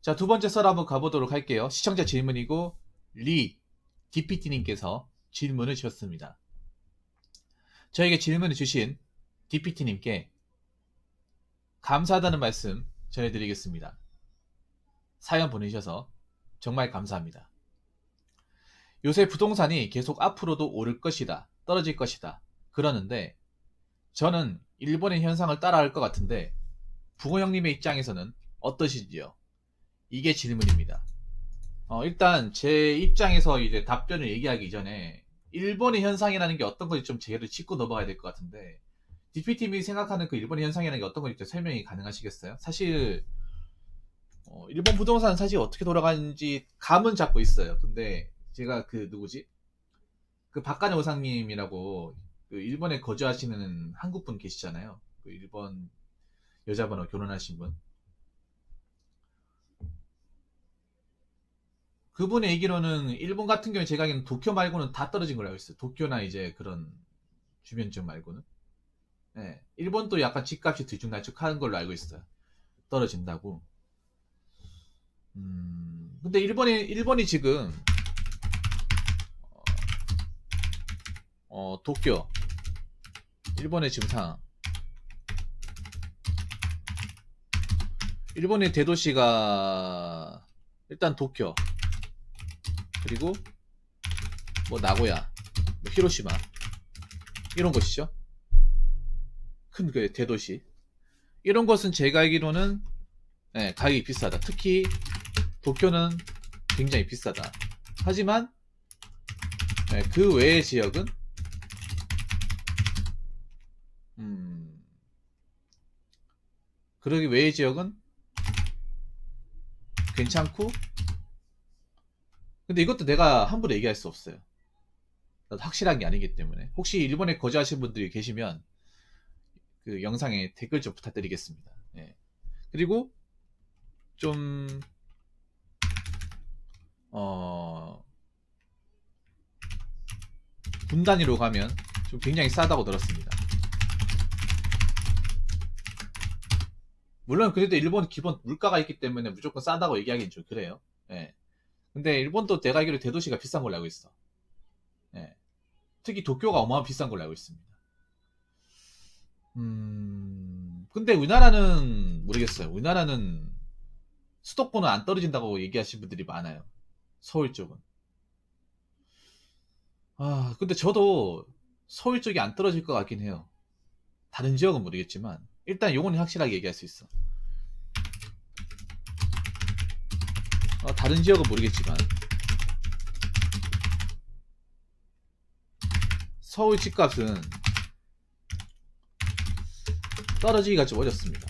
자, 두 번째 썰 한번 가보도록 할게요. 시청자 질문이고, DPT님께서 질문을 주셨습니다. 저에게 질문을 주신 DPT님께 감사하다는 말씀 전해드리겠습니다. 사연 보내주셔서 정말 감사합니다. 요새 부동산이 계속 앞으로도 오를 것이다, 떨어질 것이다 그러는데, 저는 일본의 현상을 따라할 것 같은데 붕어 형님의 입장에서는 어떠신지요? 이게 질문입니다. 일단 제 입장에서 이제 답변을 얘기하기 전에 일본의 현상이라는 게 어떤 건지 좀 제대로 짚고 넘어가야 될 것 같은데, DPT님이 생각하는 그 일본의 현상이라는 게 어떤 건지 설명이 가능하시겠어요? 사실 일본 부동산은 사실 어떻게 돌아가는지 감은 잡고 있어요. 근데 제가 그 누구지? 그 박간의 오상님이라고 그 일본에 거주하시는 한국분 계시잖아요. 그 일본 여자분하고 결혼하신 분. 그분의 얘기로는 일본 같은 경우에 제가 알기로는 도쿄 말고는 다 떨어진 걸로 알고 있어요. 도쿄나 이제 그런 주변 지역 말고는. 네. 일본도 약간 집값이 들쭉날쭉하는 걸로 알고 있어요. 떨어진다고. 근데 일본이 지금 도쿄, 일본의 지금 상황. 일본의 대도시가 일단 도쿄, 그리고 뭐 나고야, 뭐 히로시마 이런 곳이죠. 큰 그 대도시. 이런 것은 제가 알기로는 가격이 비싸다. 특히 도쿄는 굉장히 비싸다. 하지만 그 외의 지역은 그러기 외의 지역은 괜찮고, 근데 이것도 내가 함부로 얘기할 수 없어요. 나도 확실한 게 아니기 때문에. 혹시 일본에 거주하시는 분들이 계시면 그 영상에 댓글 좀 부탁드리겠습니다. 예. 그리고 좀 분 단위로 가면 좀 굉장히 싸다고 들었습니다. 물론 그래도 일본 기본 물가가 있기 때문에 무조건 싸다고 얘기하기는 좀 그래요. 예. 근데 일본도 내가 알기로 대도시가 비싼 걸로 알고 있어. 예. 특히 도쿄가 어마어마하게 비싼 걸로 알고 있습니다. 근데 우리나라는 모르겠어요. 우리나라는 수도권은 안 떨어진다고 얘기하시는 분들이 많아요. 서울 쪽은. 근데 저도 서울 쪽이 안 떨어질 것 같긴 해요. 다른 지역은 모르겠지만 일단 요거는 확실하게 얘기할 수 있어. 다른 지역은 모르겠지만 서울 집값은 떨어지기가 좀 어렵습니다.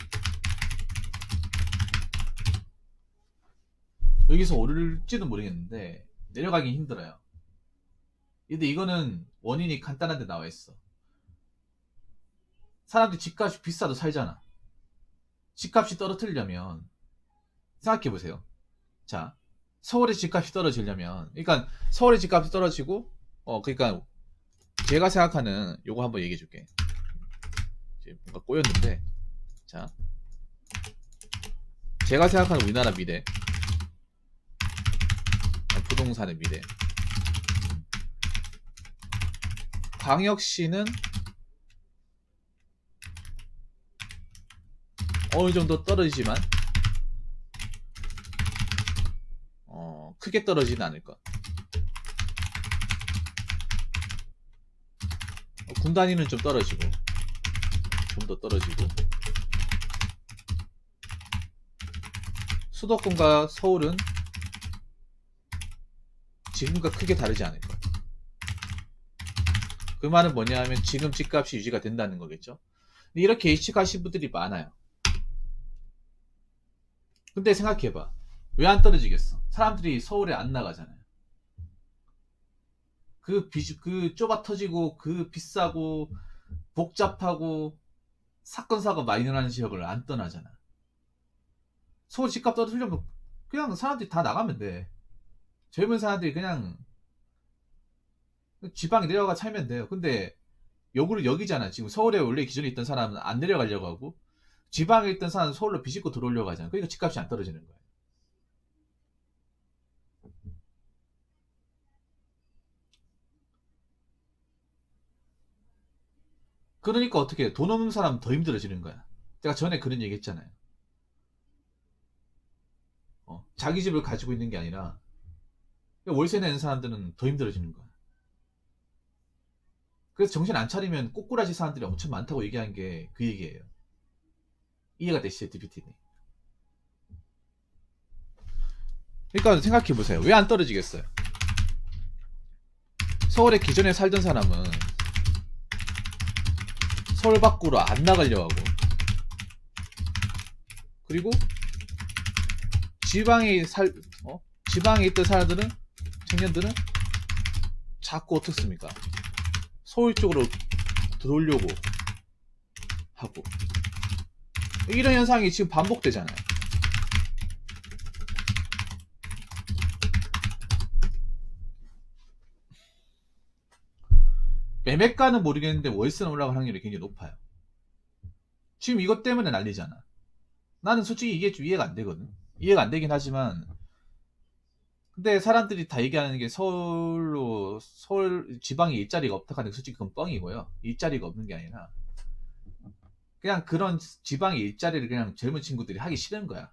여기서 오를지는 모르겠는데 내려가긴 힘들어요. 근데 이거는 원인이 간단한데 나와 있어. 사람들이 집값이 비싸도 살잖아. 집값이 떨어뜨리려면 생각해 보세요. 자, 서울의 집값이 떨어지려면, 그러니까 서울의 집값이 떨어지고, 그러니까 제가 생각하는 요거 한번 얘기해 줄게. 뭔가 꼬였는데, 자, 제가 생각하는 우리나라 미래, 부동산의 미래. 광역시는 어느 정도 떨어지지만 크게 떨어지는 않을 것. 군 단위는 좀 떨어지고, 좀 더 떨어지고, 수도권과 서울은 지금과 크게 다르지 않을 것. 그 말은 뭐냐 하면 지금 집값이 유지가 된다는 거겠죠. 근데 이렇게 예측하신 분들이 많아요. 근데 생각해봐. 왜 안 떨어지겠어? 사람들이 서울에 안 나가잖아요. 그 좁아 터지고, 그 비싸고, 복잡하고, 사건, 사고 많이 일어나는 지역을 안 떠나잖아. 서울 집값 떨어뜨리려면 그냥 사람들이 다 나가면 돼. 젊은 사람들이 그냥 지방에 내려가 살면 돼요. 근데 역으로 여기잖아. 지금 서울에 원래 기존에 있던 사람은 안 내려가려고 하고, 지방에 있던 사람은 서울로 비집고 들어오려고 하잖아. 그러니까 집값이 안 떨어지는 거야. 그러니까 어떻게 해? 돈 없는 사람은 더 힘들어지는 거야. 제가 전에 그런 얘기 했잖아요. 자기 집을 가지고 있는 게 아니라 월세 내는 사람들은 더 힘들어지는 거야. 그래서 정신 안 차리면 꼬꾸라지 사람들이 엄청 많다고 얘기한 게 그 얘기예요. 이해가 되시죠, DPT님? 그러니까 생각해 보세요. 왜 안 떨어지겠어요? 서울에 기존에 살던 사람은 서울 밖으로 안 나가려 하고, 그리고 지방에 지방에 있던 사람들은, 청년들은 자꾸 어떻습니까? 서울 쪽으로 들어오려고 하고, 이런 현상이 지금 반복되잖아요. 매매가는 모르겠는데 월세는 올라갈 확률이 굉장히 높아요. 지금 이것 때문에 난리잖아. 나는 솔직히 이게 좀 이해가 안 되거든. 이해가 안 되긴 하지만, 근데 사람들이 다 얘기하는 게 서울 지방에 일자리가 없다 하는 게 솔직히 그건 뻥이고요. 일자리가 없는 게 아니라 그냥 그런 지방의 일자리를 그냥 젊은 친구들이 하기 싫은 거야.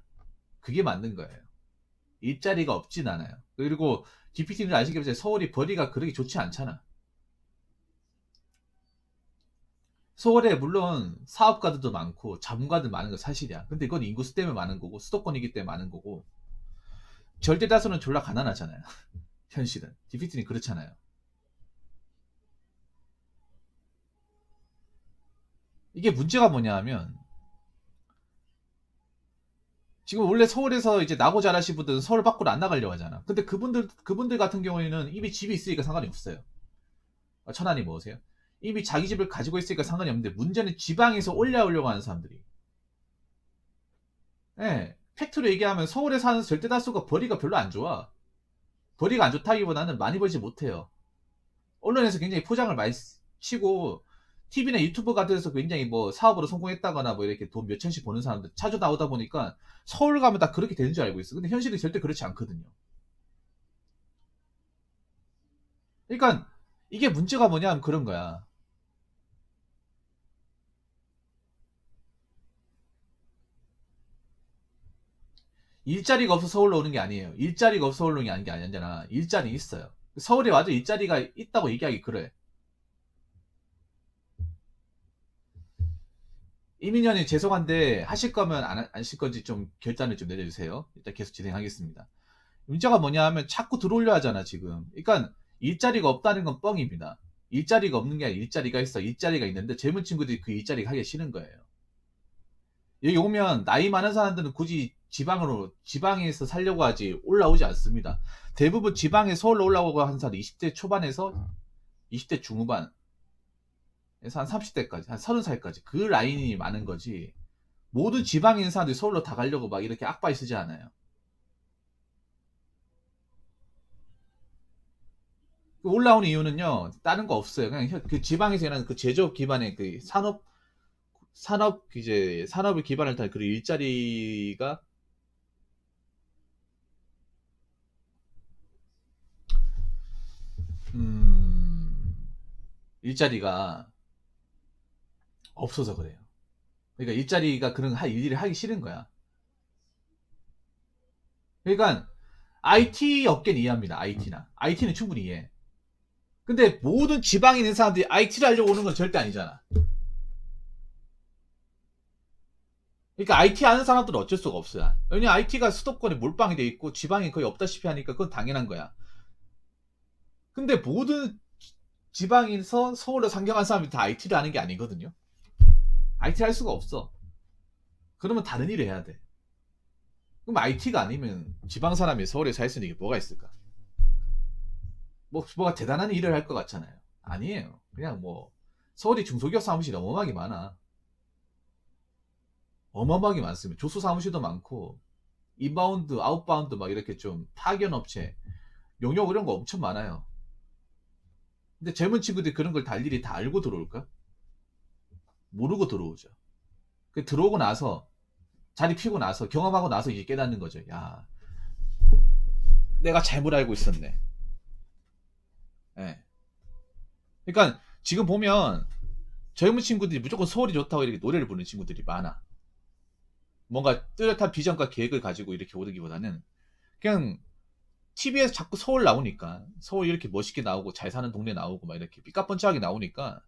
그게 맞는 거예요. 일자리가 없진 않아요. 그리고 DPT는 아시겠지만 서울이 벌이가 그렇게 좋지 않잖아. 서울에 물론 사업가들도 많고 자본가들 많은 건 사실이야. 근데 그건 인구수 때문에 많은 거고 수도권이기 때문에 많은 거고, 절대 다수는 졸라 가난하잖아요. 현실은. DPT는 그렇잖아요. 이게 문제가 뭐냐 하면, 지금 원래 서울에서 이제 나고 자라신 분들은 서울 밖으로 안 나가려고 하잖아. 근데 그분들 같은 경우에는 이미 집이 있으니까 상관이 없어요. 천안이 뭐세요? 이미 자기 집을 가지고 있으니까 상관이 없는데, 문제는 지방에서 올라오려고 하는 사람들이. 예. 팩트로 얘기하면 서울에 사는 절대 다수가 벌이가 별로 안 좋아. 벌이가 안 좋다기보다는 많이 벌지 못해요. 언론에서 굉장히 포장을 많이 치고, TV나 유튜브 같은 데서 굉장히 뭐 사업으로 성공했다거나 뭐 이렇게 돈 몇천씩 버는 사람들 자주 나오다 보니까 서울 가면 다 그렇게 되는 줄 알고 있어. 근데 현실은 절대 그렇지 않거든요. 그러니까 이게 문제가 뭐냐 하면 그런 거야. 일자리가 없어 서울로 오는 게 아니에요. 일자리가 없어 서울로 오는 게 아니잖아. 일자리 있어요. 서울에 와도 일자리가 있다고 얘기하기 그래. 이민현이 죄송한데 하실 거면 안 하실 건지 좀 결단을 좀 내려주세요. 일단 계속 진행하겠습니다. 문제가 뭐냐 하면 자꾸 들어올려 하잖아 지금. 그러니까 일자리가 없다는 건 뻥입니다. 일자리가 없는 게 아니라 일자리가 있어. 일자리가 있는데 젊은 친구들이 그 일자리가 하기 싫은 거예요. 여기 오면 나이 많은 사람들은 굳이 지방에서 살려고 하지 올라오지 않습니다. 대부분 지방에 서울로 올라오고 하는 사람 20대 초반에서 20대 중후반에서 한 30대까지, 한 30살까지 그 라인이 많은 거지. 모든 지방에 있는 사람들이 서울로 다 가려고 막 이렇게 악바이 쓰지 않아요. 올라오는 이유는요, 다른 거 없어요. 그냥 그 지방에서 일하는 그 제조업 기반의 그 산업을 기반을 다 그 일자리가, 음, 일자리가 없어서 그래요. 그러니까 일자리가 그런 일을 하기 싫은 거야. 그러니까 IT 업계는 이해합니다. IT는 충분히 이해. 근데 모든 지방에 있는 사람들이 IT를 하려고 오는 건 절대 아니잖아. 그러니까 IT 아는 사람들은 어쩔 수가 없어요. 왜냐면 IT가 수도권에 몰빵이 돼 있고 지방에 거의 없다시피 하니까 그건 당연한 거야. 근데 모든 지방에서 서울로 상경한 사람이 다 IT를 하는 게 아니거든요. IT 할 수가 없어. 그러면 다른 일을 해야 돼. 그럼 IT가 아니면 지방 사람이 서울에 살 수 있는 게 뭐가 있을까? 뭐가 대단한 일을 할 것 같잖아요. 아니에요. 그냥 뭐 서울이 중소기업 사무실이 어마어마하게 많아. 어마어마하게 많습니다. 조수 사무실도 많고 인바운드, 아웃바운드 막 이렇게 좀 파견 업체, 용역 이런 거 엄청 많아요. 근데 젊은 친구들이 그런 걸 다 일일이 다 알고 들어올까? 모르고 들어오죠. 들어오고 나서 자리 피고 나서 경험하고 나서 이제 깨닫는 거죠. 야, 내가 잘못 알고 있었네. 예. 그러니까 지금 보면 젊은 친구들이 무조건 서울이 좋다고 이렇게 노래를 부르는 친구들이 많아. 뭔가 뚜렷한 비전과 계획을 가지고 이렇게 오르기보다는 그냥 TV에서 자꾸 서울 나오니까, 서울 이렇게 멋있게 나오고 잘 사는 동네 나오고 막 이렇게 삐까뻔쩍하게 나오니까.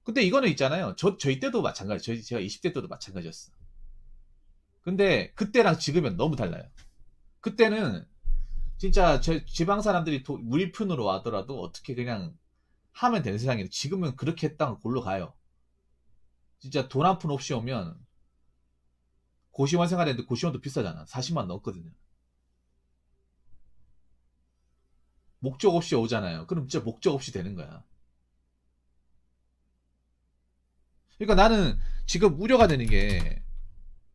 근데 이거는 있잖아요. 저희 때도 마찬가지. 제가 20대 때도 마찬가지였어. 근데 그때랑 지금은 너무 달라요. 그때는 진짜 지방 사람들이 무리푼으로 와더라도 어떻게 그냥 하면 되는 세상인데, 지금은 그렇게 했다가 골로 가요. 진짜 돈 한 푼 없이 오면, 고시원 생활했는데 고시원도 비싸잖아. 40만 넘거든요. 목적 없이 오잖아요. 그럼 진짜 목적 없이 되는 거야. 그러니까 나는 지금 우려가 되는 게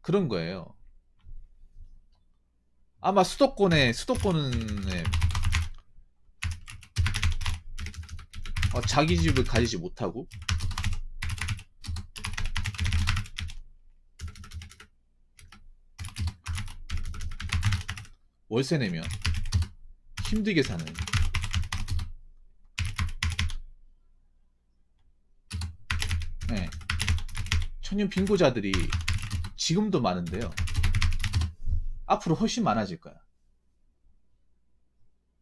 그런 거예요. 아마 수도권에 자기 집을 가지지 못하고, 월세 내면 힘들게 사는, 네, 청년 빈고자들이 지금도 많은데요. 앞으로 훨씬 많아질 거야.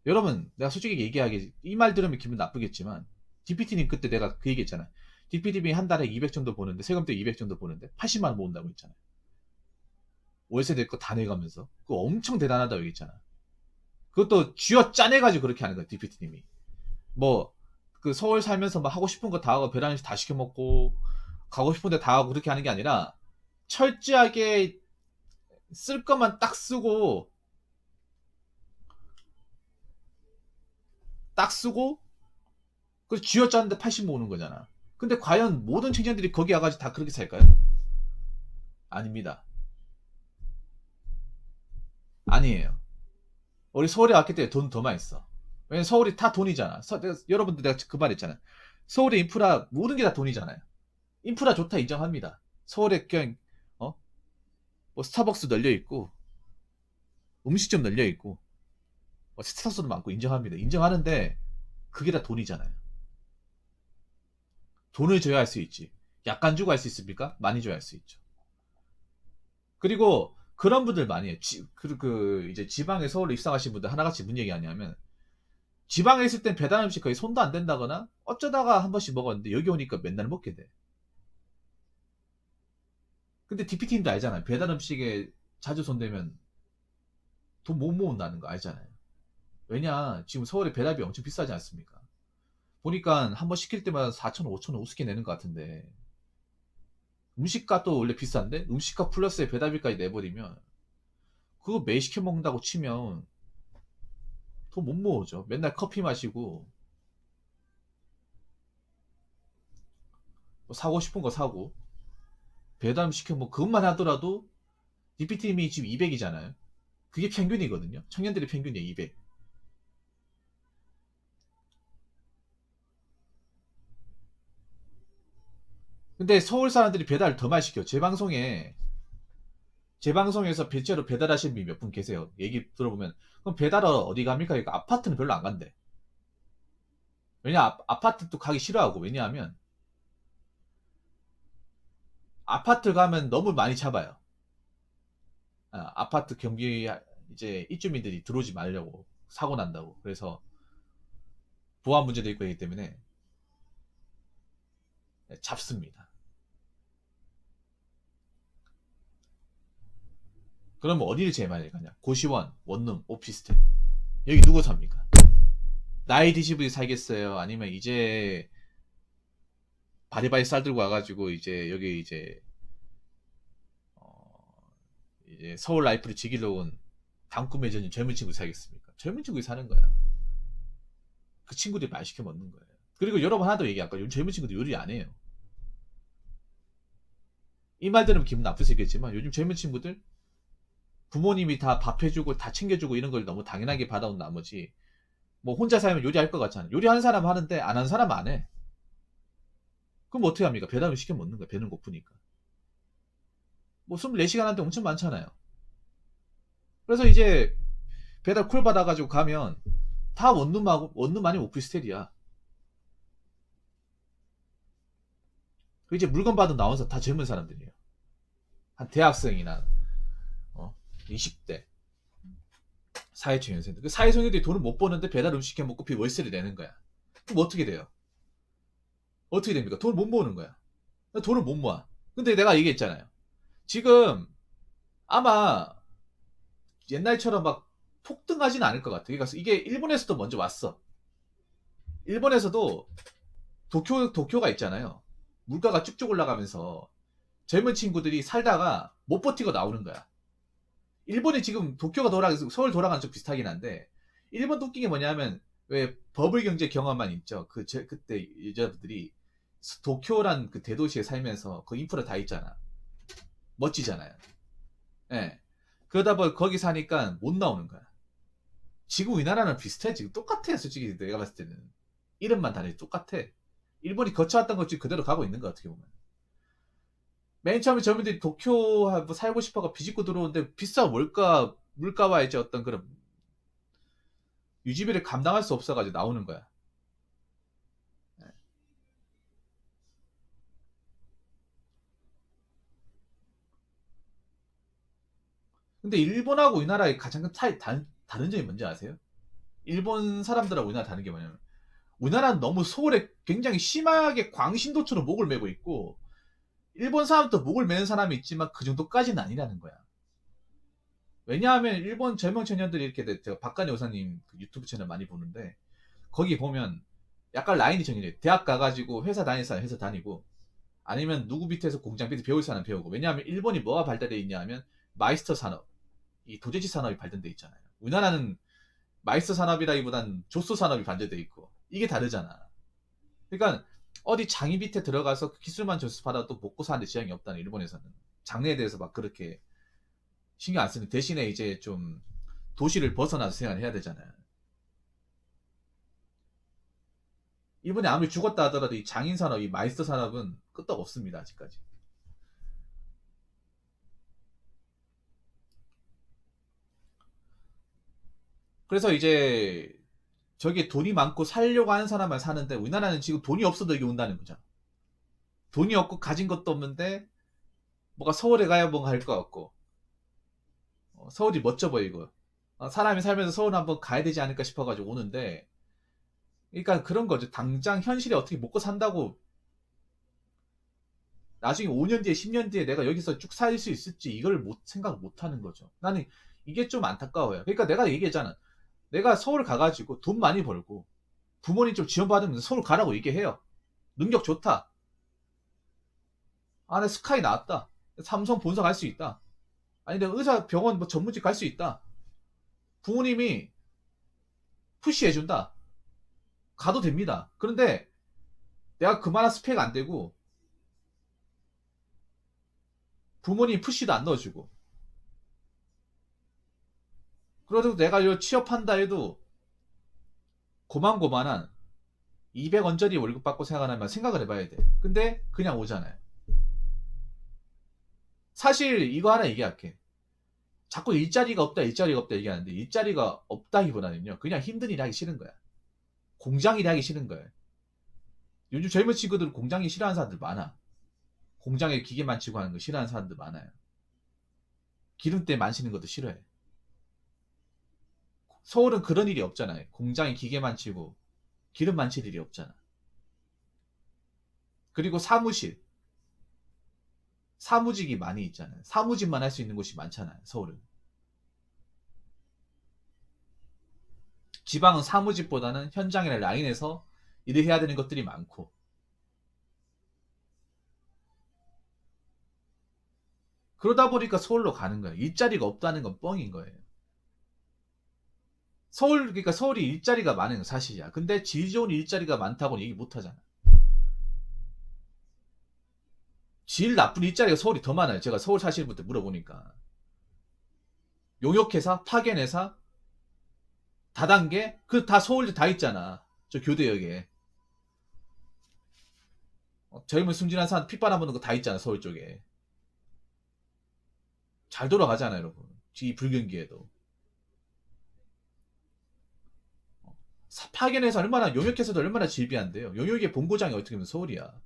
여러분, 내가 솔직히 얘기하기, 이 말 들으면 기분 나쁘겠지만, DPT님 그때 내가 그 얘기 했잖아요. DPT님이 한 달에 200 정도 버는데, 세금 때 200 정도 버는데 80만 원 모은다고 했잖아요. 월세 낼 거 다 내가면서. 그거 엄청 대단하다고 얘기했잖아. 그것도 쥐어 짜내가지고 그렇게 하는 거야, DPT님이. 뭐, 그 서울 살면서 막 하고 싶은 거 다 하고, 배달음식 다 시켜 먹고, 가고 싶은 데 다 하고 그렇게 하는 게 아니라, 철저하게 쓸 것만 딱 쓰고, 그래서 쥐어짰는데 80 모으는 거잖아. 근데 과연 모든 청년들이 거기 와가지고 다 그렇게 살까요? 아닙니다. 아니에요. 우리 서울에 왔기 때문에 돈 더 많이 써. 왜냐면 서울이 다 돈이잖아. 여러분들 내가 그 말 했잖아. 서울의 인프라 모든 게 다 돈이잖아요. 인프라 좋다 인정합니다. 서울에 그냥 뭐 스타벅스 널려 있고, 음식점 널려 있고, 스타벅스도 많고 인정합니다. 인정하는데 그게 다 돈이잖아요. 돈을 줘야 할 수 있지. 약간 주고 할 수 있습니까? 많이 줘야 할 수 있죠. 그리고 그런 분들 많이 해요. 이제 지방에 서울로 입상하신 분들 하나같이 뭔 얘기 하냐면, 지방에 있을 땐 배달 음식 거의 손도 안 댄다거나 어쩌다가 한 번씩 먹었는데 여기 오니까 맨날 먹게 돼. 근데 DPT님도 알잖아요. 배달 음식에 자주 손대면 돈 못 모은다는 거 알잖아요. 왜냐, 지금 서울에 배달비 엄청 비싸지 않습니까? 보니까 한 번 시킬 때마다 4,000원, 5,000원 우습게 내는 것 같은데, 음식값도 원래 비싼데 음식값 플러스에 배달비까지 내버리면, 그거 매일 시켜 먹는다고 치면 돈 못 모으죠. 맨날 커피 마시고 뭐 사고 싶은 거 사고, 배달 시켜 뭐 그것만 하더라도 DPT님이 지금 200이잖아요. 그게 평균이거든요. 청년들의 평균이에요, 200. 근데 서울 사람들이 배달 더 많이 시켜. 제 방송에서 실제로 배달하시는 분이 몇 분 계세요. 얘기 들어보면, 그럼 배달하러 어디 갑니까? 그러니까 아파트는 별로 안 간대. 왜냐, 아파트도 가기 싫어하고. 왜냐하면 아파트 가면 너무 많이 잡아요. 아파트 경비, 이제 입주민들이 들어오지 말려고, 사고 난다고. 그래서 보안 문제도 있고 하기 때문에 잡습니다. 그러면 어디를 제일 많이 가냐? 고시원, 원룸, 오피스텔. 여기 누구 삽니까? 나이 드신 분이 살겠어요? 아니면 이제 바리바리 쌀 들고 와가지고 이제 여기 이제 서울 라이프를 즐기러 온 단꿈 맺은 젊은 친구 살겠습니까? 젊은 친구들이 사는 거야. 그 친구들이 말 시켜 먹는 거예요. 그리고 여러분 하나 더 얘기할까? 요즘 젊은 친구들 요리 안 해요. 이 말 들으면 기분 나쁠 수 있겠지만, 요즘 젊은 친구들 부모님이 다 밥 해주고 다 챙겨주고 이런 걸 너무 당연하게 받아온 나머지, 뭐 혼자 살면 요리할 것 같잖아. 요리하는 사람 하는데 안 하는 사람 안 해. 그럼 어떻게 합니까? 배달을 시켜 먹는 거야. 배는 고프니까. 뭐 24시간 하는데 엄청 많잖아요. 그래서 이제 배달 콜 받아가지고 가면 다 원룸 아니면 오피스텔이야. 그 이제 물건 받으러 나와서 다 젊은 사람들이에요. 한 대학생이나 20대 사회초년생들. 그 사회초년들이 돈을 못 버는데 배달 음식 시켜 먹고 월세를 내는 거야. 그럼 어떻게 돼요? 어떻게 됩니까? 돈을 못 모으는 거야. 돈을 못 모아. 근데 내가 얘기했잖아요. 지금 아마 옛날처럼 막 폭등하진 않을 것 같아. 그러니까 이게 일본에서도 먼저 왔어. 일본에서도 도쿄가 있잖아요. 물가가 쭉쭉 올라가면서 젊은 친구들이 살다가 못 버티고 나오는 거야. 일본이 지금 도쿄가 돌아가서 서울 돌아가는 쪽 비슷하긴 한데, 일본 웃긴 게 뭐냐면 왜 버블 경제 경험만 있죠. 그때 여자분들이 도쿄란 그 대도시에 살면서 그 인프라 다 있잖아. 멋지잖아요. 예. 그러다 보니 거기 사니까 못 나오는 거야. 지금 우리나라는 비슷해. 지금 똑같아. 솔직히 내가 봤을 때는. 이름만 다르지 똑같아. 일본이 거쳐왔던 것 지금 그대로 가고 있는 거 어떻게 보면. 맨 처음에 젊은들이 도쿄 뭐 살고 싶어가 비집고 들어오는데 비싼 물가와 이제 어떤 그런 유지비를 감당할 수 없어가지고 나오는 거야. 근데 일본하고 우리나라의 가장 큰 다른 점이 뭔지 아세요? 일본 사람들하고 우리나라 다른 게 뭐냐면, 우리나라는 너무 소홀에 굉장히 심하게 광신도처럼 목을 메고 있고, 일본 사람도 목을 매는 사람이 있지만 그 정도까지는 아니라는 거야. 왜냐하면 일본 젊은 청년들이 이렇게, 제가 박간희 여사님 그 유튜브 채널 많이 보는데 거기 보면 약간 라인이 정해져요. 대학 가가지고 회사 다닐 사람 회사 다니고, 아니면 누구 밑에서 공장 밑에 배울 사람 배우고. 왜냐하면 일본이 뭐가 발달되어 있냐 하면 마이스터 산업, 이 도제지 산업이 발전돼 있잖아요. 우리나라는 마이스터 산업이라기보단 조소 산업이 발전돼 있고, 이게 다르잖아. 그러니까 어디 장인 밑에 들어가서 기술만 전수받아도 또 먹고 사는데 지장이 없다는, 일본에서는 장래에 대해서 막 그렇게 신경 안 쓰는 대신에 이제 좀 도시를 벗어나서 생활을 해야 되잖아요. 이번에 아무리 죽었다 하더라도 이 장인 산업, 이 마이스터 산업은 끄떡 없습니다, 아직까지. 그래서 이제 저게 돈이 많고 살려고 하는 사람만 사는데, 우리나라는 지금 돈이 없어도 여기 온다는 거죠. 돈이 없고 가진 것도 없는데 뭐가 서울에 가야 뭔가 할 것 같고, 서울이 멋져 보이고, 사람이 살면서 서울 한번 가야 되지 않을까 싶어가지고 오는데, 그러니까 그런 거죠. 당장 현실에 어떻게 먹고 산다고 나중에 5년 뒤에 10년 뒤에 내가 여기서 쭉 살 수 있을지 이걸 생각 못 하는 거죠. 나는 이게 좀 안타까워요. 그러니까 내가 얘기했잖아. 내가 서울 가가지고 돈 많이 벌고 부모님 좀 지원받으면서 서울 가라고 얘기해요. 능력 좋다. 아, 내 스카이 나왔다. 삼성 본사 갈 수 있다. 아니, 내가 의사 병원 뭐 전문직 갈 수 있다. 부모님이 푸시해준다. 가도 됩니다. 그런데 내가 그만한 스펙 안 되고 부모님 푸시도 안 넣어주고, 그래도 내가 요 취업한다 해도 고만고만한 200원짜리 월급 받고 생각하면 생각을 해봐야 돼. 근데 그냥 오잖아요. 사실 이거 하나 얘기할게. 자꾸 일자리가 없다 얘기하는데, 일자리가 없다기보다는요, 그냥 힘든 일 하기 싫은 거야. 공장 일 하기 싫은 거야. 요즘 젊은 친구들은 공장 일 싫어하는 사람들 많아. 공장에 기계 만지고 하는 거 싫어하는 사람들 많아요. 기름때 만지는 것도 싫어해. 서울은 그런 일이 없잖아요. 공장에 기계 만지고 기름 만질 일이 없잖아. 그리고 사무직이 많이 있잖아요. 사무직만 할 수 있는 곳이 많잖아요, 서울은. 지방은 사무직보다는 현장이나 라인에서 일을 해야 되는 것들이 많고, 그러다 보니까 서울로 가는 거예요. 일자리가 없다는 건 뻥인 거예요. 그러니까 서울이 일자리가 많은 건 사실이야. 근데 질 좋은 일자리가 많다고는 얘기 못 하잖아. 질 나쁜 일자리가 서울이 더 많아요. 제가 서울 사시는 분들 물어보니까. 용역회사, 파견회사, 다단계, 그 다 서울에 다 있잖아. 저 교대역에. 젊은 순진한 사람 핏 빨아먹는 거 다 있잖아, 서울 쪽에. 잘 돌아가잖아, 여러분. 이 불경기에도. 파견회사 용역회사도 얼마나 질비한데요. 용역의 본고장이 어떻게 보면 서울이야.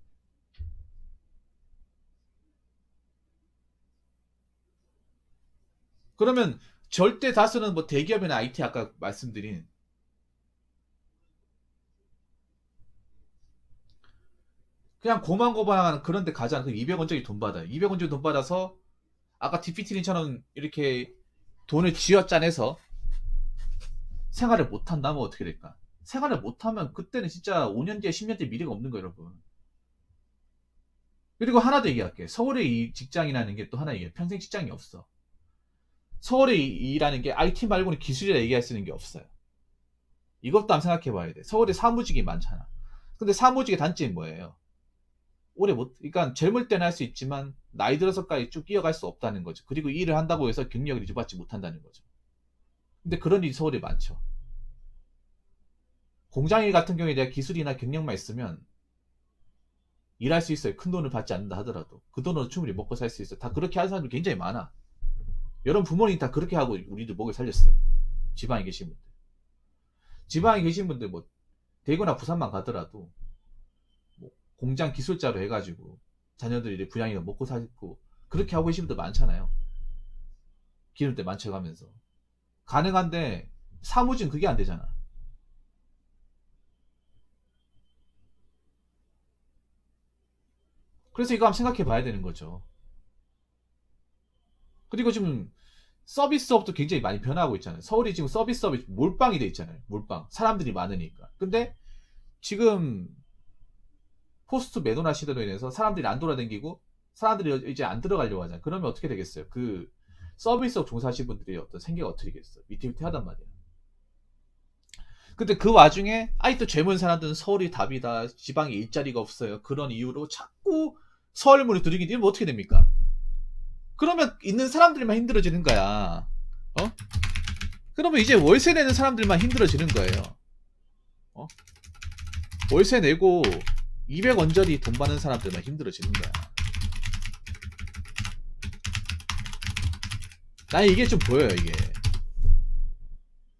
그러면 절대 다수는 뭐 대기업이나 IT 아까 말씀드린 그냥 고만고만한 그런 데 가잖아. 그 200원짜리 돈 받아요. 200원짜리 돈 받아서 아까 디피티니처럼 이렇게 돈을 쥐어짜내서 생활을 못한다면 어떻게 될까? 생활을 못하면 그때는 진짜 5년 뒤에 10년 뒤에 미래가 없는 거예요, 여러분. 그리고 하나 더 얘기할게. 서울의 이 직장이라는 게 또 하나 얘기해. 평생 직장이 없어. 서울의 일하는 게 IT 말고는 기술이라 얘기할 수 있는 게 없어요. 이것도 한번 생각해 봐야 돼. 서울에 사무직이 많잖아. 근데 사무직의 단점이 뭐예요? 오래 못, 그러니까 젊을 때는 할 수 있지만 나이 들어서까지 쭉 이어갈 수 없다는 거죠. 그리고 일을 한다고 해서 경력을 유지받지 못한다는 거죠. 근데 그런 일이 서울에 많죠. 공장일 같은 경우에 내가 기술이나 경력만 있으면 일할 수 있어요. 큰 돈을 받지 않는다 하더라도. 그 돈으로 충분히 먹고 살 수 있어요. 다 그렇게 하는 사람들 굉장히 많아. 여러분 부모님이 다 그렇게 하고 우리들 먹여 살렸어요. 지방에 계신 분들. 지방에 계신 분들 뭐 대구나 부산만 가더라도 뭐 공장 기술자로 해가지고 자녀들이 부양이가 먹고 살고 그렇게 하고 계신 분들 많잖아요. 기름때 만쳐가면서. 가능한데 사무직은 그게 안 되잖아. 그래서 이거 한번 생각해 봐야 되는 거죠. 그리고 지금 서비스업도 굉장히 많이 변화하고 있잖아요. 서울이 지금 서비스업이 몰빵이 돼 있잖아요. 몰빵. 사람들이 많으니까. 근데 지금 포스트 매도나 시대로 인해서 사람들이 안 돌아다니고 사람들이 이제 안 들어가려고 하잖아요. 그러면 어떻게 되겠어요? 그 서비스업 종사하시는 분들이 어떤 생계가 어떻게 되겠어요? 위태위태하단 말이에요. 근데 그 와중에 아직도 젊은 사람들은 서울이 답이다. 지방에 일자리가 없어요. 그런 이유로 자꾸 서울문을 두들기면 이러면 어떻게 됩니까? 그러면 있는 사람들만 힘들어지는 거야. 어? 그러면 이제 월세 내는 사람들만 힘들어지는 거예요. 어? 월세 내고 200원짜리 돈 받는 사람들만 힘들어지는 거야. 나 이게 좀 보여요, 이게.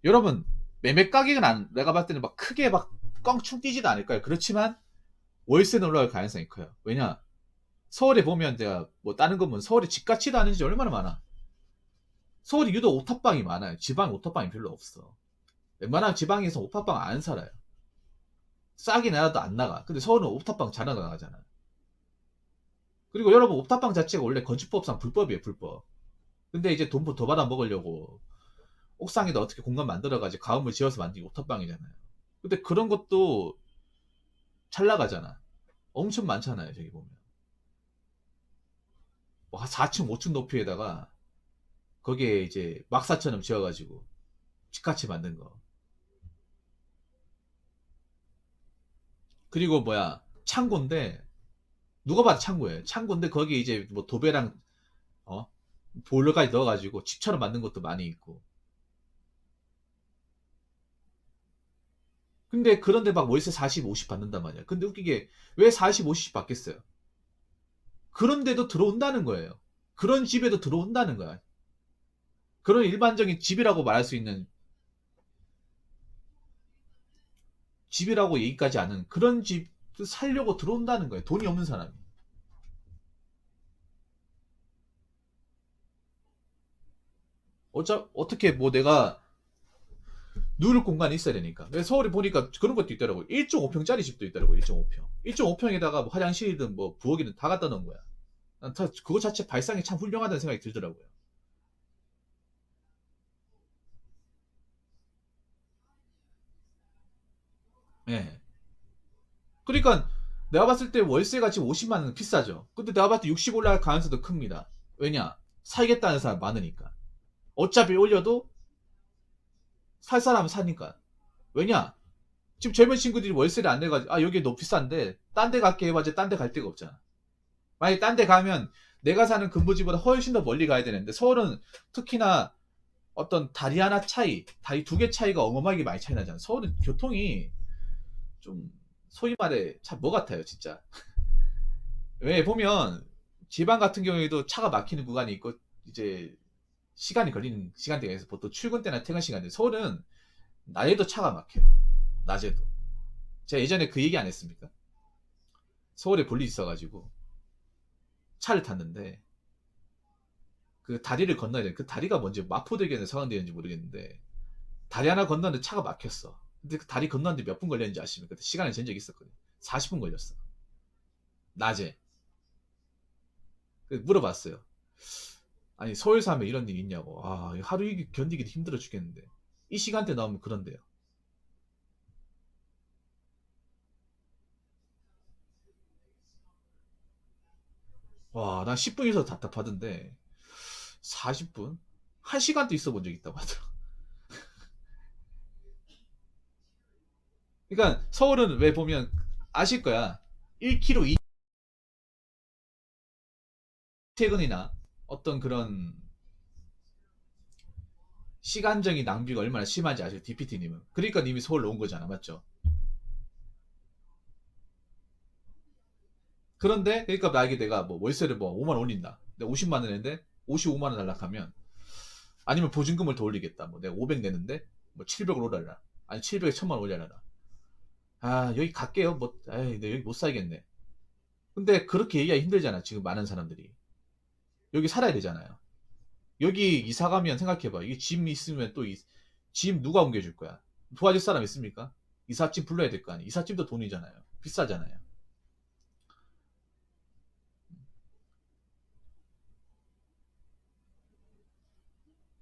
여러분, 매매 가격은 내가 봤을 때는 막 크게 막 껑충 뛰지도 않을 거예요. 그렇지만 월세는 올라갈 가능성이 커요. 왜냐? 서울에 보면 내가 뭐 다른 건 서울에 집값치도 않은 지 얼마나 많아. 서울이 유독 오탑방이 많아요. 지방에 오탑방이 별로 없어. 웬만하면 지방에서 오탑방 안 살아요. 싸게 내놔도 안 나가. 근데 서울은 옵탑방 잘 나가잖아. 그리고 여러분 옵탑방 자체가 원래 건축법상 불법이에요, 불법. 근데 이제 돈 더 받아 먹으려고 옥상에다 어떻게 공간 만들어가지고 가움을 지어서 만든 게 옵탑방이잖아요. 근데 그런 것도 잘 나가잖아. 엄청 많잖아요, 저기 보면. 뭐 4층, 5층 높이에다가 거기에 이제 막사처럼 지어가지고 집같이 만든 거. 그리고 뭐야 창고인데 누가 봐도 창고예요. 창고인데 거기 이제 뭐 도배랑 어 보일러까지 넣어가지고 집처럼 만든 것도 많이 있고. 근데 그런데 막 월세 40, 50 받는단 말이야. 근데 웃기게 왜 40, 50 받겠어요? 그런데도 들어온다는 거예요. 그런 집에도 들어온다는 거야. 그런 일반적인 집이라고 말할 수 있는 집이라고 얘기까지 하는 그런 집 살려고 들어온다는 거예요. 돈이 없는 사람이. 어떻게 뭐 내가 누울 공간이 있어야 되니까. 서울에 보니까 그런 것도 있더라고. 1.5평짜리 집도 있더라고. 1.5평. 1.5평에다가 뭐 화장실이든 뭐 부엌이든 다 갖다 놓은 거야. 난 그거 자체 발상이 참 훌륭하다는 생각이 들더라고요. 예. 그러니까 내가 봤을 때 월세가 지금 50만 원 비싸죠. 근데 내가 봤을 때 60 올라갈 가능성도 큽니다. 왜냐? 살겠다는 사람 많으니까. 어차피 올려도 살 사람은 사니까. 왜냐? 지금 젊은 친구들이 월세를 안 내가지고 아 여기 너무 비싼데 딴 데 갈게 해봐야 딴 데 갈 데가 없잖아. 만약에 딴 데 가면 내가 사는 근무지보다 훨씬 더 멀리 가야 되는데 서울은 특히나 어떤 다리 하나 차이, 다리 두 개 차이가 어마어마하게 많이 차이 나잖아. 서울은 교통이 좀 소위 말해 참 뭐 같아요 진짜. 왜 보면 지방 같은 경우에도 차가 막히는 구간이 있고 이제 시간이 걸리는 시간대가 있어서 보통 출근 때나 퇴근 시간대 서울은 낮에도 차가 막혀요. 낮에도. 제가 예전에 그 얘기 안 했습니까? 서울에 볼일 있어가지고 차를 탔는데 그 다리를 건너야 돼. 그 다리가 뭔지 마포대교에 서강대인지 모르겠는데 다리 하나 건너는데 차가 막혔어. 근데 그 다리 건너는데 몇 분 걸렸는지 아십니까? 그때 시간을 잰 적이 있었거든. 40분 걸렸어. 낮에. 물어봤어요. 아니 서울서 하면 이런 일 있냐고. 아 하루 이기 견디기도 힘들어 죽겠는데 이 시간대 나오면 그런데요. 와 난 10분 있어도 답답하던데 40분? 1시간도 있어 본 적 있다고 하더라고. 그러니까 서울은 왜 보면 아실 거야. 1km 퇴근이나 어떤 그런 시간적인 낭비가 얼마나 심한지 아세요? DPT님은. 그러니까 님이 서울로 온 거잖아. 맞죠? 그런데 그러니까 만약에 내가 뭐 월세를 뭐 5만 원 올린다. 내가 50만 원 내는데 55만 원 달락하면 아니면 보증금을 더 올리겠다. 뭐 내가 500 내는데 뭐 700을 올려라. 아니 700에 1000만 원 올려라. 아 여기 갈게요. 뭐 에이 내 여기 못 살겠네. 근데 그렇게 얘기하기 힘들잖아. 지금 많은 사람들이. 여기 살아야 되잖아요. 여기 이사 가면 생각해봐. 이게 짐 있으면 또 짐 누가 옮겨줄 거야? 도와줄 사람 있습니까? 이삿짐 불러야 될 거 아니야. 이삿짐도 돈이잖아요. 비싸잖아요.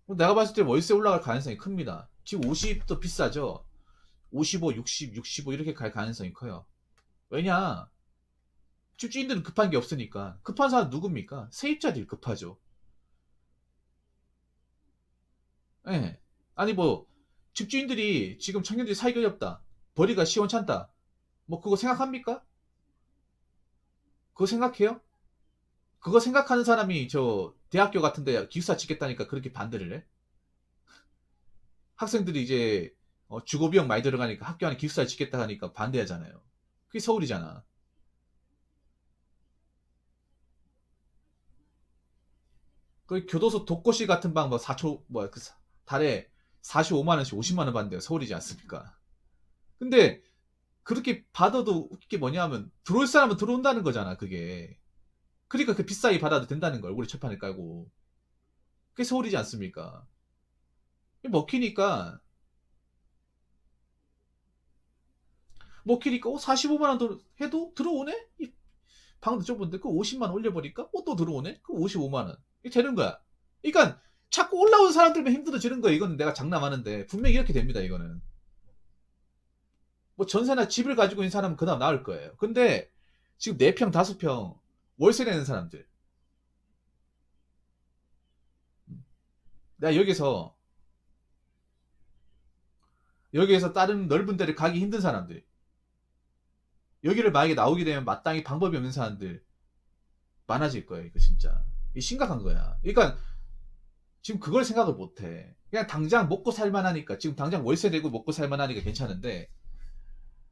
내가 봤을 때 월세 올라갈 가능성이 큽니다. 지금 50도 비싸죠? 55, 60, 65 이렇게 갈 가능성이 커요. 왜냐? 집주인들은 급한 게 없으니까. 급한 사람 누굽니까? 세입자들이 급하죠. 예. 아니 뭐 집주인들이 지금 청년들이 살기 어렵다. 벌이가 시원찮다. 뭐 그거 생각합니까? 그거 생각해요? 그거 생각하는 사람이 저 대학교 같은데 기숙사 짓겠다니까 그렇게 반대를 해? 학생들이 이제 주거 비용 많이 들어가니까 학교 안에 기숙사 짓겠다 하니까 반대하잖아요. 그게 서울이잖아. 그 교도소 독거시 같은 방 뭐 4초 뭐야 그 달에 45만 원씩 50만 원 받는데요. 서울이지 않습니까? 근데 그렇게 받아도 웃긴 게 뭐냐면 들어올 사람은 들어온다는 거잖아, 그게. 그러니까 그 비싸게 받아도 된다는 걸 얼굴에 철판을 깔고. 그게 서울이지 않습니까? 먹히니까 먹히니까 45만 원 해도 들어오네? 이 방도 좁은데 그 50만 원 올려버리니까 또 들어오네? 그 55만 원. 이게 되는 거야. 그러니까 자꾸 올라온 사람들만 힘들어지는 거야. 이거는 내가 장담하는데 분명히 이렇게 됩니다. 이거는. 뭐 전세나 집을 가지고 있는 사람은 그나마 나을 거예요. 근데 지금 4평, 5평 월세 내는 사람들. 내가 여기에서 다른 넓은 데를 가기 힘든 사람들. 여기를 만약에 나오게 되면 마땅히 방법이 없는 사람들 많아질 거예요. 이거 진짜. 이 심각한 거야. 그러니까 지금 그걸 생각을 못 해. 그냥 당장 먹고 살만하니까 지금 당장 월세 내고 먹고 살만하니까 괜찮은데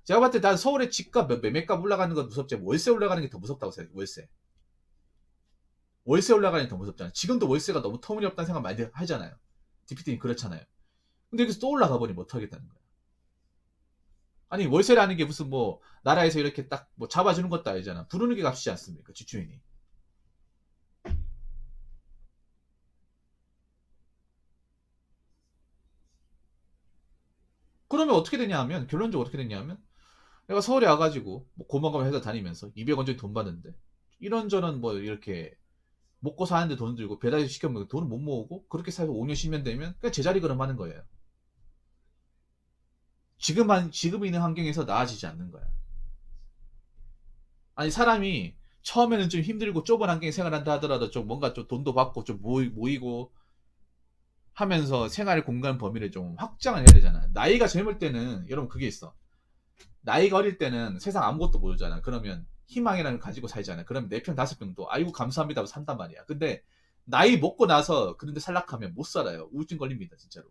제가 봤을 때 난 서울의 집값 매매값 올라가는 건 무섭지 월세 올라가는 게 더 무섭다고 생각해. 월세 올라가는 게 더 무섭잖아. 지금도 월세가 너무 터무니없다는 생각 많이 하잖아요. DPT는 그렇잖아요. 근데 여기서 또 올라가 버리면 못하겠다는 거야. 아니 월세라는 게 무슨 뭐 나라에서 이렇게 딱 뭐 잡아주는 것도 아니잖아. 부르는 게 값이지 않습니까? 집주인이. 그러면 어떻게 되냐 하면 결론적으로 어떻게 되냐 하면 내가 서울에 와가지고 뭐 고만고만 회사 다니면서 200원 정도 돈 받는데 이런저런 뭐 이렇게 먹고 사는데 돈 들고 배달 시켜먹고 돈을 못 모으고 그렇게 살고 5년 10년 되면 그냥 제자리 걸음하는 거예요. 지금 있는 환경에서 나아지지 않는 거야. 아니 사람이 처음에는 좀 힘들고 좁은 환경에 생활한다 하더라도 좀 뭔가 좀 돈도 받고 좀 모이고 하면서 생활 공간 범위를 좀 확장을 해야 되잖아. 나이가 젊을 때는 여러분 그게 있어. 나이가 어릴 때는 세상 아무것도 모르잖아. 그러면 희망이라는 걸 가지고 살잖아. 그러면 4평 5평도 아이고 감사합니다 하고 산단 말이야. 근데 나이 먹고 나서 그런데 살락하면 못 살아요. 우울증 걸립니다 진짜로.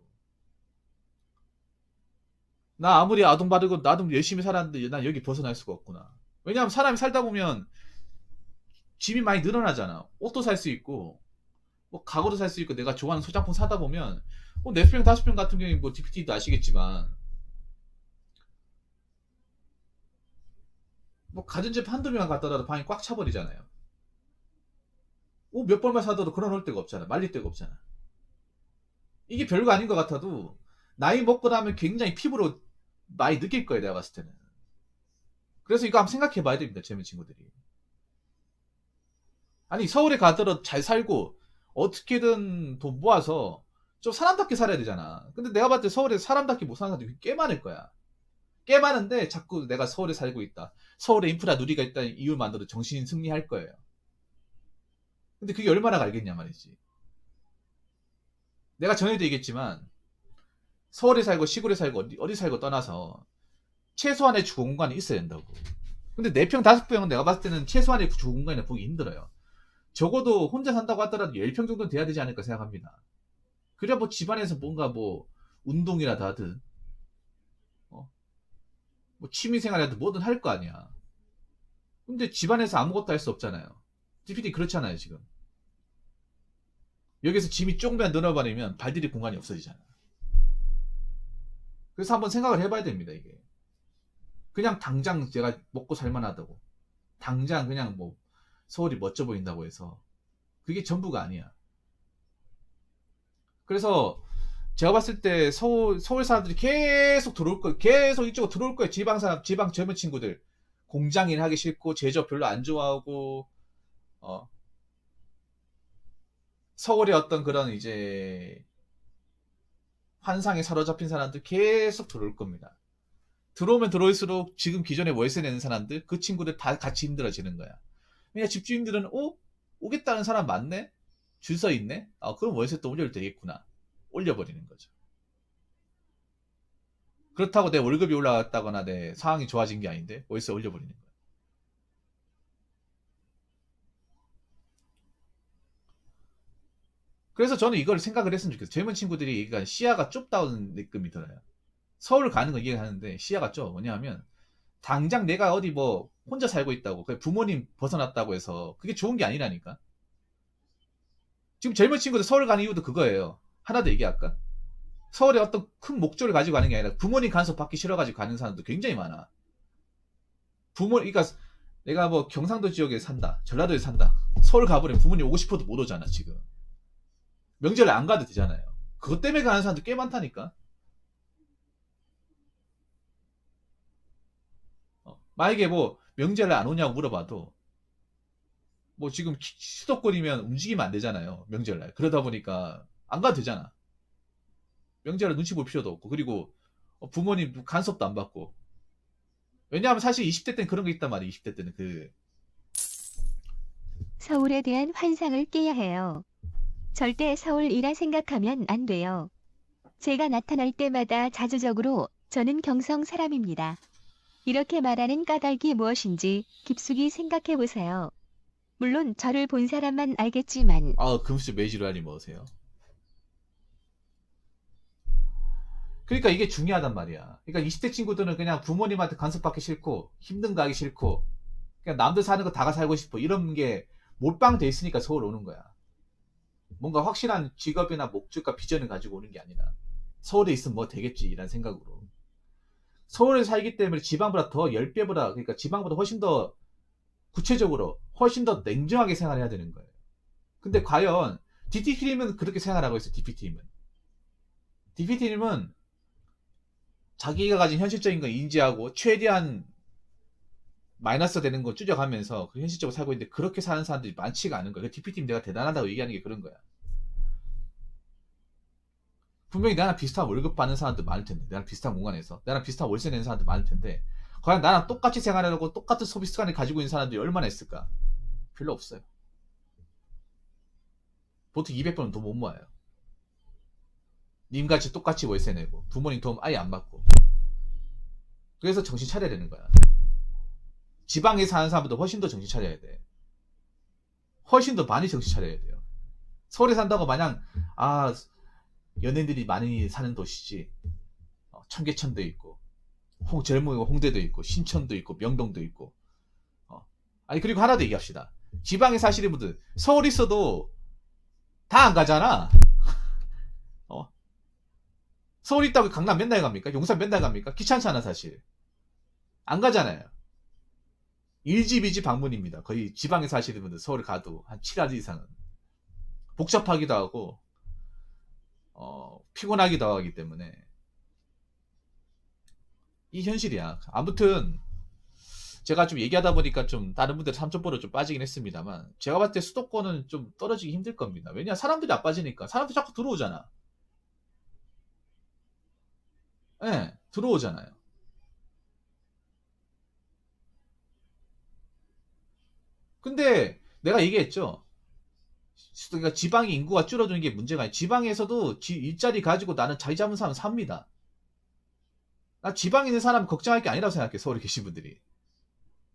나 아무리 아동바르고 나도 열심히 살았는데 난 여기 벗어날 수가 없구나. 왜냐하면 사람이 살다 보면 집이 많이 늘어나잖아. 옷도 살 수 있고 뭐 가구도 살 수 있고 내가 좋아하는 소장품 사다 보면 뭐 4평 5평 같은 경우에 뭐 DPT도 아시겠지만 뭐 가전제품 한두 명 갖다 놔도 방이 꽉 차버리잖아요. 몇 벌만 사도 그런 올 데가 없잖아. 말릴 데가 없잖아. 이게 별거 아닌 것 같아도 나이 먹고 나면 굉장히 피부로 많이 느낄 거예요. 내가 봤을 때는. 그래서 이거 한번 생각해 봐야 됩니다. 젊은 친구들이. 아니 서울에 가더라도 잘 살고 어떻게든 돈 모아서 좀 사람답게 살아야 되잖아. 근데 내가 봤을 때 서울에 사람답게 못 사는 사람들이 꽤 많을 거야. 꽤 많은데 자꾸 내가 서울에 살고 있다. 서울에 인프라 누리가 있다는 이유 만들어 정신 승리할 거예요. 근데 그게 얼마나 갈겠냐 말이지. 내가 전에도 얘기했지만 서울에 살고 시골에 살고 어디 살고 떠나서 최소한의 주 공간이 있어야 된다고. 근데 4평 5평은 내가 봤을 때는 최소한의 주 공간을 보기 힘들어요. 적어도 혼자 산다고 하더라도 10평 정도는 돼야 되지 않을까 생각합니다. 그래야 뭐 집안에서 뭔가 뭐 운동이라도 하든 뭐 취미생활이라도 뭐든 할 거 아니야. 근데 집안에서 아무것도 할 수 없잖아요. DPD 그렇잖아요 지금. 여기서 짐이 조금만 늘어버리면 발디딜 공간이 없어지잖아. 그래서 한번 생각을 해봐야 됩니다 이게. 그냥 당장 제가 먹고 살만하다고 당장 그냥 뭐 서울이 멋져 보인다고 해서 그게 전부가 아니야. 그래서 제가 봤을 때 서울 사람들이 계속 들어올 거예요. 계속 이쪽으로 들어올 거예요. 지방 사람, 지방 젊은 친구들. 공장 일 하기 싫고 제조업 별로 안 좋아하고 서울의 어떤 그런 이제 환상에 사로잡힌 사람들 계속 들어올 겁니다. 들어오면 들어올수록 지금 기존에 월세 내는 사람들 그 친구들 다 같이 힘들어지는 거야. 그러니까 집주인들은 오겠다는 사람 많네? 줄 서 있네? 그럼 월세 또 올려도 되겠구나. 올려버리는 거죠. 그렇다고 내 월급이 올라갔다거나 내 상황이 좋아진 게 아닌데 월세 올려버리는 거야. 그래서 저는 이걸 생각을 했으면 좋겠어요. 젊은 친구들이 그러니까 시야가 좁다는 느낌이 들어요. 서울 가는 거 이해하는데 시야가 좁아. 뭐냐면 당장 내가 어디 뭐 혼자 살고 있다고 부모님 벗어났다고 해서 그게 좋은 게 아니라니까. 지금 젊은 친구들 서울 가는 이유도 그거예요. 하나 더 얘기할까? 서울에 어떤 큰 목적을 가지고 가는 게 아니라 부모님 간섭 받기 싫어가지고 가는 사람도 굉장히 많아. 그러니까 내가 뭐 경상도 지역에 산다, 전라도에 산다. 서울 가버리면 부모님 오고 싶어도 못 오잖아 지금. 명절에 안 가도 되잖아요. 그것 때문에 가는 사람도 꽤 많다니까. 만약에 뭐 명절에 안 오냐고 물어봐도 뭐 지금 수도권이면 움직이면 안 되잖아요. 명절날. 그러다 보니까 안 가도 되잖아. 명절에 눈치 볼 필요도 없고 그리고 부모님 간섭도 안 받고. 왜냐하면 사실 20대 때는 그런 게 있단 말이에요. 20대 때는 서울에 대한 환상을 깨야 해요. 절대 서울이라 생각하면 안 돼요. 제가 나타날 때마다 자주적으로 저는 경성 사람입니다. 이렇게 말하는 까닭이 무엇인지 깊숙이 생각해 보세요. 물론 저를 본 사람만 알겠지만 금수 매지로 하니 뭐세요? 그러니까 이게 중요하단 말이야. 그러니까 20대 친구들은 그냥 부모님한테 간섭받기 싫고 힘든 거 하기 싫고 그냥 남들 사는 거 다가 살고 싶어 이런 게 몰빵돼 있으니까 서울 오는 거야. 뭔가 확실한 직업이나 목적과 비전을 가지고 오는 게 아니라 서울에 있으면 뭐 되겠지 이란 생각으로. 서울에 살기 때문에 지방보다 더 10배보다 그러니까 지방보다 훨씬 더 구체적으로 훨씬 더 냉정하게 생활해야 되는 거예요. 근데 과연 DPT님은 그렇게 생활하고 있어요. DPT님은 자기가 가진 현실적인 걸 인지하고 최대한 마이너스 되는 거 줄여가면서 그 현실적으로 살고 있는데 그렇게 사는 사람들이 많지가 않은 거예요. DPT님 내가 대단하다고 얘기하는 게 그런 거야. 분명히 나랑 비슷한 월급 받는 사람들 많을 텐데 나랑 비슷한 공간에서 나랑 비슷한 월세 내는 사람들 많을 텐데 과연 나랑 똑같이 생활하려고 똑같은 소비 습관을 가지고 있는 사람들이 얼마나 있을까? 별로 없어요. 보통 200번은 돈 못 모아요. 님같이 똑같이 월세 내고 부모님 도움 아예 안 받고 그래서 정신 차려야 되는 거야. 지방에 사는 사람보다 훨씬 더 정신 차려야 돼. 훨씬 더 많이 정신 차려야 돼요. 서울에 산다고 마냥 연예인들이 많이 사는 도시지 청계천도 있고 젊은 홍대도 있고 신천도 있고 명동도 있고 아니 그리고 하나 더 얘기합시다. 지방에 사시는 분들 서울 있어도 다 안 가잖아. 서울 있다고 강남 맨날 갑니까? 용산 맨날 갑니까? 귀찮잖아 사실. 안 가잖아요. 1집 2집 방문입니다. 거의 지방에 사시는 분들 서울 가도 한 7화 이상은. 복잡하기도 하고 피곤하기도 하기 때문에 이 현실이야. 아무튼 제가 좀 얘기하다 보니까 좀 다른 분들 3점보로 좀 빠지긴 했습니다만 제가 봤을 때 수도권은 좀 떨어지기 힘들 겁니다. 왜냐 사람들이 안 빠지니까 사람들이 자꾸 들어오잖아. 예, 들어오잖아요. 근데 내가 얘기했죠. 그러니까 지방의 인구가 줄어드는 게 문제가 아니라 지방에서도 일자리 가지고 나는 자리 잡은 사람 삽니다. 나 지방에 있는 사람 걱정할 게 아니라고 생각해. 서울에 계신 분들이.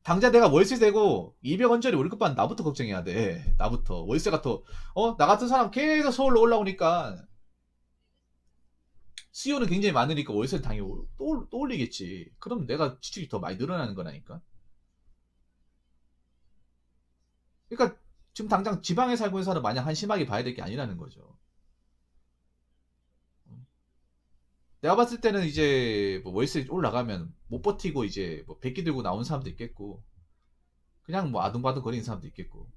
당장 내가 월세 내고 200원짜리 월급 받는 나부터 걱정해야 돼. 나부터. 월세가 더, 나 같은 사람 계속 서울로 올라오니까 수요는 굉장히 많으니까 월세는 당연히 또 올리겠지. 그럼 내가 지출이 더 많이 늘어나는 거라니까. 그러니까 지금 당장 지방에 살고 있는 사람 마냥 한심하게 봐야 될 게 아니라는 거죠. 내가 봤을 때는 이제 뭐 월세 올라가면 못 버티고 이제 뭐 백기 들고 나온 사람도 있겠고, 그냥 뭐 아둥바둥 거리는 사람도 있겠고.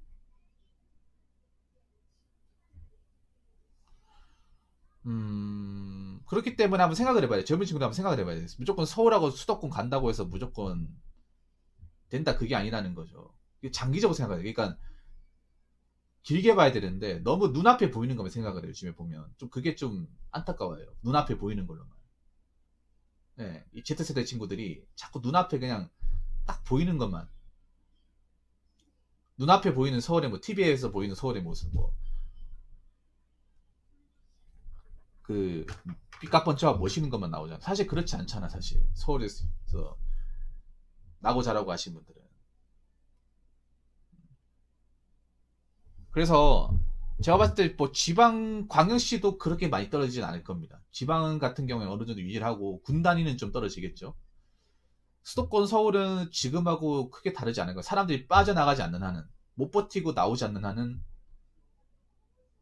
그렇기 때문에 한번 생각을 해봐야 돼. 젊은 친구들 한번 생각을 해봐야 돼. 무조건 서울하고 수도권 간다고 해서 무조건 된다 그게 아니라는 거죠. 이게 장기적으로 생각해야 돼. 그러니까 길게 봐야 되는데 너무 눈앞에 보이는 것만 생각을 해요. 요즘에 보면 좀 그게 좀 안타까워요. 눈앞에 보이는 걸로만. 네, 이 Z세대 친구들이 자꾸 눈앞에 그냥 딱 보이는 것만, 눈앞에 보이는 서울의 뭐 TV에서 보이는 서울의 모습, 뭐 그 삐까뻔쩍 멋있는 것만 나오잖아. 사실 그렇지 않잖아. 사실 서울에서 나고 자라고 하신 분들은. 그래서 제가 봤을 때 뭐 지방 광역시도 그렇게 많이 떨어지진 않을 겁니다. 지방 같은 경우에 어느 정도 유지를 하고 군 단위는 좀 떨어지겠죠. 수도권 서울은 지금하고 크게 다르지 않을 거예요. 사람들이 빠져나가지 않는 한은, 못 버티고 나오지 않는 한은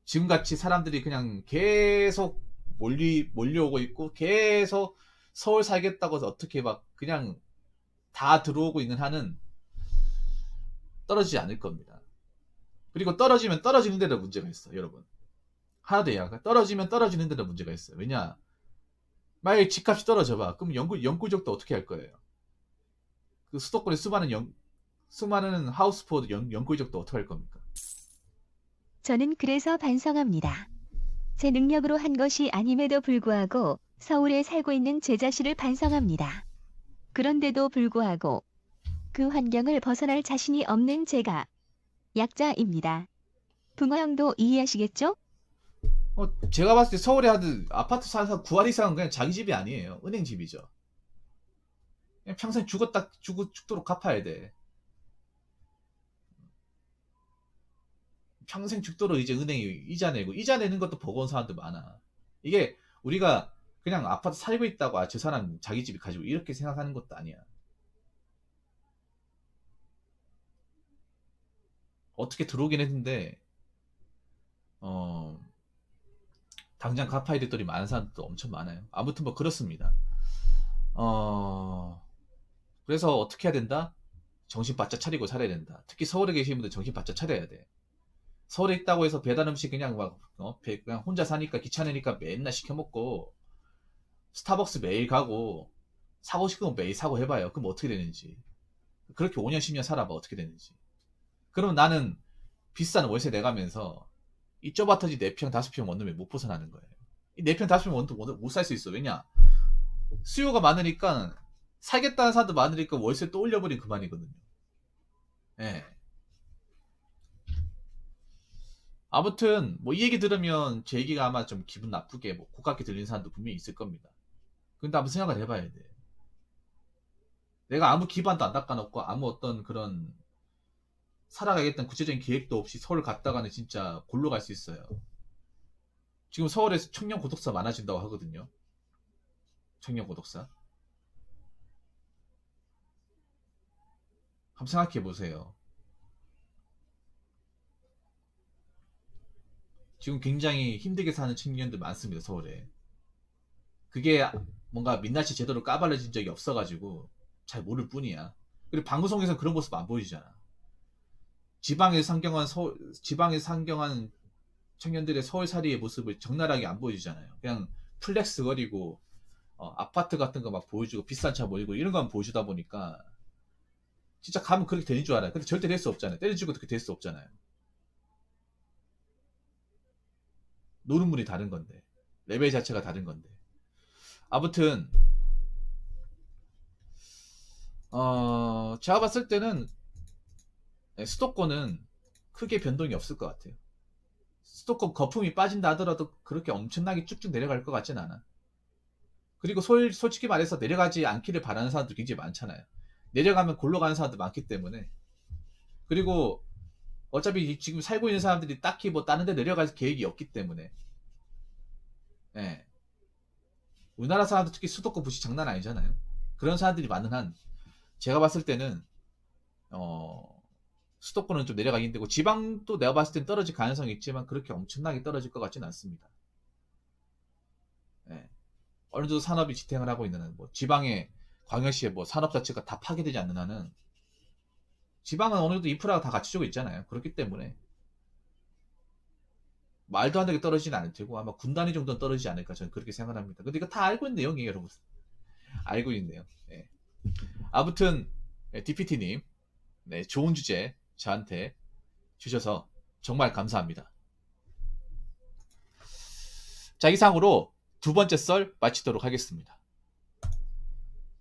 지금같이 사람들이 그냥 계속 몰려오고 있고 계속 서울 살겠다고 해서 어떻게 막 그냥 다 들어오고 있는 한은 떨어지지 않을 겁니다. 그리고 떨어지면 떨어지는 데도 문제가 있어, 여러분. 하나 더 이야기할까? 떨어지면 떨어지는 데도 문제가 있어요. 왜냐? 만약에 집값이 떨어져봐. 그럼 영구적도 어떻게 할 거예요? 그 수도권의 수많은 하우스포드 영구적도 어떻게 할 겁니까? 저는 그래서 반성합니다. 제 능력으로 한 것이 아님에도 불구하고 서울에 살고 있는 제 자신을 반성합니다. 그런데도 불구하고 그 환경을 벗어날 자신이 없는 제가 약자입니다. 붕어 형도 이해하시겠죠? 제가 봤을 때 서울에 한 아파트 사는 사람 9할 이상은 그냥 자기 집이 아니에요. 은행 집이죠. 그냥 평생 죽도록 갚아야 돼. 평생 죽도록 이제 은행이 이자 내고, 이자 내는 것도 버거운 사람들 많아. 이게 우리가 그냥 아파트 살고 있다고 저 사람 자기 집이 가지고 이렇게 생각하는 것도 아니야. 어떻게 들어오긴 했는데 어, 당장 갚아야 될 돈이 많은 사람도 엄청 많아요. 아무튼 뭐 그렇습니다. 어, 그래서 어떻게 해야 된다? 정신 바짝 차리고 살아야 된다. 특히 서울에 계신 분들 정신 바짝 차려야 돼. 서울에 있다고 해서 배달 음식 그냥 막 그냥 혼자 사니까 귀찮으니까 맨날 시켜 먹고 스타벅스 매일 가고 사고 싶으면 매일 사고 해봐요. 그럼 어떻게 되는지. 그렇게 5년 10년 살아봐 어떻게 되는지. 그럼 나는 비싼 월세 내가면서 이 좁아터지 4평 5평 원룸에 못 벗어나는 거예요. 이 4평 5평 원룸 못 살 수 있어. 왜냐? 수요가 많으니까, 살겠다는 사람도 많으니까 월세 또 올려버리면 그만이거든요. 예. 아무튼 뭐 이 얘기 들으면 제 얘기가 아마 좀 기분 나쁘게 뭐 고깝게 들리는 사람도 분명히 있을 겁니다. 근데 한번 생각을 해봐야 돼. 내가 아무 기반도 안 닦아놓고 아무 어떤 그런 살아가겠다는 구체적인 계획도 없이 서울 갔다가는 진짜 골로 갈 수 있어요. 지금 서울에서 청년 고독사 많아진다고 하거든요. 청년 고독사. 한번 생각해 보세요. 지금 굉장히 힘들게 사는 청년들 많습니다, 서울에. 그게 뭔가 민낯이 제대로 까발려진 적이 없어가지고 잘 모를 뿐이야. 그리고 방송에서 그런 모습 안 보여주잖아. 지방에 상경한 청년들의 서울살이의 모습을 적나라하게 안 보여주잖아요. 그냥 플렉스 거리고 아파트 같은 거 막 보여주고 비싼 차 몰고 이런 거만 보여주다 보니까 진짜 가면 그렇게 되는 줄 알아요. 근데 절대 될 수 없잖아요. 때려주고 그렇게 될 수 없잖아요. 노는 물이 다른 건데 레벨 자체가 다른 건데 아무튼 제가 봤을 때는 수도권은 크게 변동이 없을 것 같아요. 수도권 거품이 빠진다 하더라도 그렇게 엄청나게 쭉쭉 내려갈 것 같진 않아. 그리고 솔직히 말해서 내려가지 않기를 바라는 사람들 굉장히 많잖아요. 내려가면 골로 가는 사람들 많기 때문에. 그리고 어차피 지금 살고 있는 사람들이 딱히 뭐 다른 데 내려갈 계획이 없기 때문에. 예. 우리나라 사람들 특히 수도권 부시 장난 아니잖아요. 그런 사람들이 많은 한 제가 봤을 때는 수도권은 좀 내려가기 힘들고 지방도 내가 봤을 땐 떨어질 가능성이 있지만 그렇게 엄청나게 떨어질 것 같지는 않습니다. 예. 어느 정도 산업이 지탱을 하고 있는 한, 뭐 지방의 광역시의 뭐 산업 자체가 다 파괴되지 않는 한은 지방은 어느 정도 인프라가 다 갖춰지고 있잖아요. 그렇기 때문에 말도 안 되게 떨어지지는 않을 테고 아마 군 단위 정도는 떨어지지 않을까 저는 그렇게 생각합니다. 근데 이거 다 알고 있는 내용이에요, 여러분. 알고 있네요. 예. 아무튼 DPT님, 네, 좋은 주제 저한테 주셔서 정말 감사합니다. 자, 이상으로 두 번째 썰 마치도록 하겠습니다.